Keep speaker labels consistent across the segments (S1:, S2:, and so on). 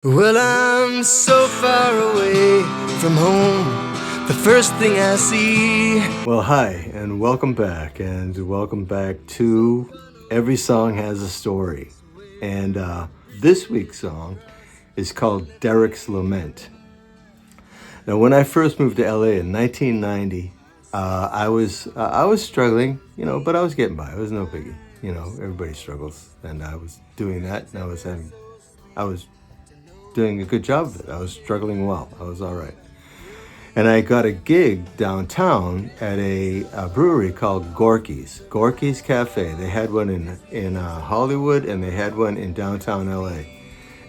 S1: Well, I'm so far away from home, the first thing I see.
S2: Well, hi, and welcome back to Every Song Has a Story. And this week's song is called Derek's Lament. Now, when I first moved to LA in 1990, I was struggling, but I was getting by. It was no biggie. Everybody struggles, and I was doing that, and I was doing a good job of it. I was struggling well. I was all right. And I got a gig downtown at a brewery called Gorky's Cafe. They had one in Hollywood, and they had one in downtown LA.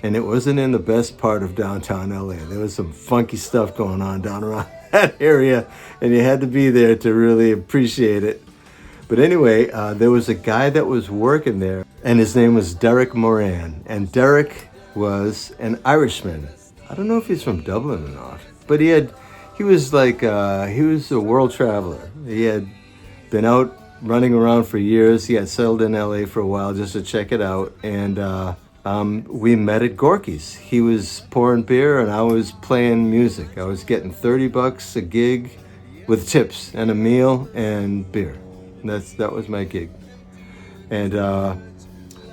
S2: And it wasn't in the best part of downtown LA. There was some funky stuff going on down around that area, and you had to be there to really appreciate it. But anyway, there was a guy that was working there, and his name was Derek Moran. And Derek was an Irishman. I don't know if he's from Dublin or not, but he was a world traveler. He had been out running around for years. He had settled in LA for a while just to check it out, and we met at Gorky's. He was pouring beer and I was playing music. I was getting $30 a gig with tips and a meal and beer. That was my gig. And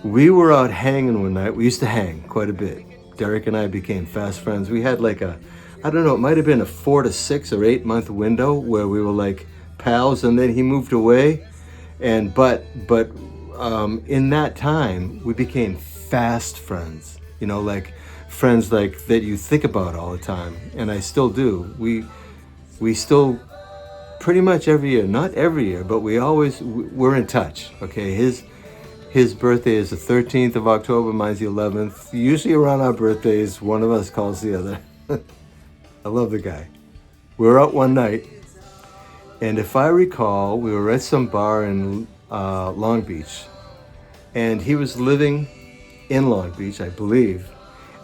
S2: we were out hanging one night. We used to hang quite a bit. Derek and I became fast friends. We had it might have been a 4 to 6 or 8 month window where we were like pals, and then he moved away. But in that time, we became fast friends. Like friends like that you think about all the time, and I still do. We still pretty much every year, not every year, but we're in touch. Okay, his birthday is the 13th of October, mine's the 11th. Usually around our birthdays, one of us calls the other. I love the guy. We were out one night, and if I recall, we were at some bar in Long Beach, and he was living in Long Beach, I believe,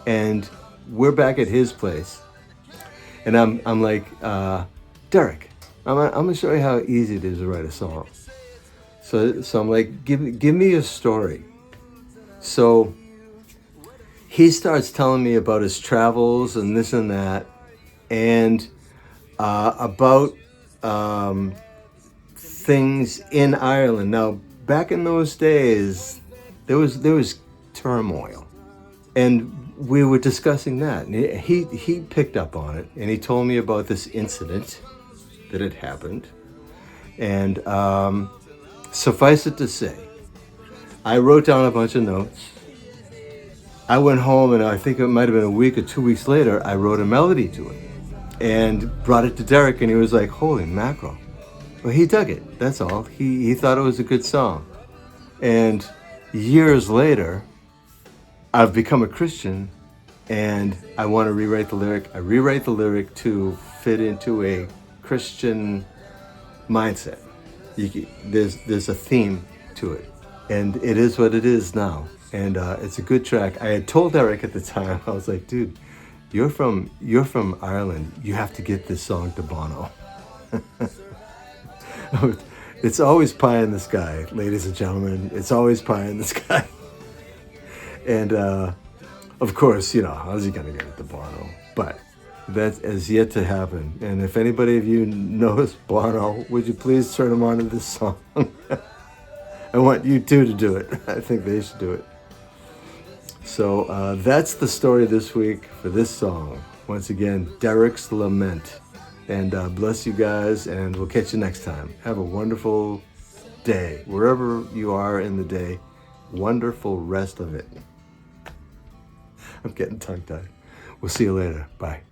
S2: and we're back at his place. And I'm like, Derek, I'm gonna show you how easy it is to write a song. So I'm like, give me a story. So he starts telling me about his travels and this and that, and about things in Ireland. Now, back in those days, there was turmoil, and we were discussing that. And he picked up on it, and he told me about this incident that had happened, and suffice it to say, I wrote down a bunch of notes. I went home, and I think it might have been a week or 2 weeks later, I wrote a melody to it and brought it to Derek, and he was like, holy mackerel. Well, he dug it, that's all. He thought it was a good song. And years later, I've become a Christian, and I want to rewrite the lyric. I rewrite the lyric to fit into a Christian mindset. There's a theme to it, and it is what it is now, and it's a good track. I had told Derek at the time, I was like, dude, you're from Ireland, you have to get this song to Bono. It's always pie in the sky, ladies and gentlemen. It's always pie in the sky. And of course, how's he gonna get it to Bono? But that is yet to happen. And if anybody of you knows Bono, would you please turn him on to this song? I want you two to do it. I think they should do it. So that's the story this week for this song. Once again, Derek's Lament. And bless you guys, and we'll catch you next time. Have a wonderful day. Wherever you are in the day, wonderful rest of it. I'm getting tongue-tied. We'll see you later. Bye.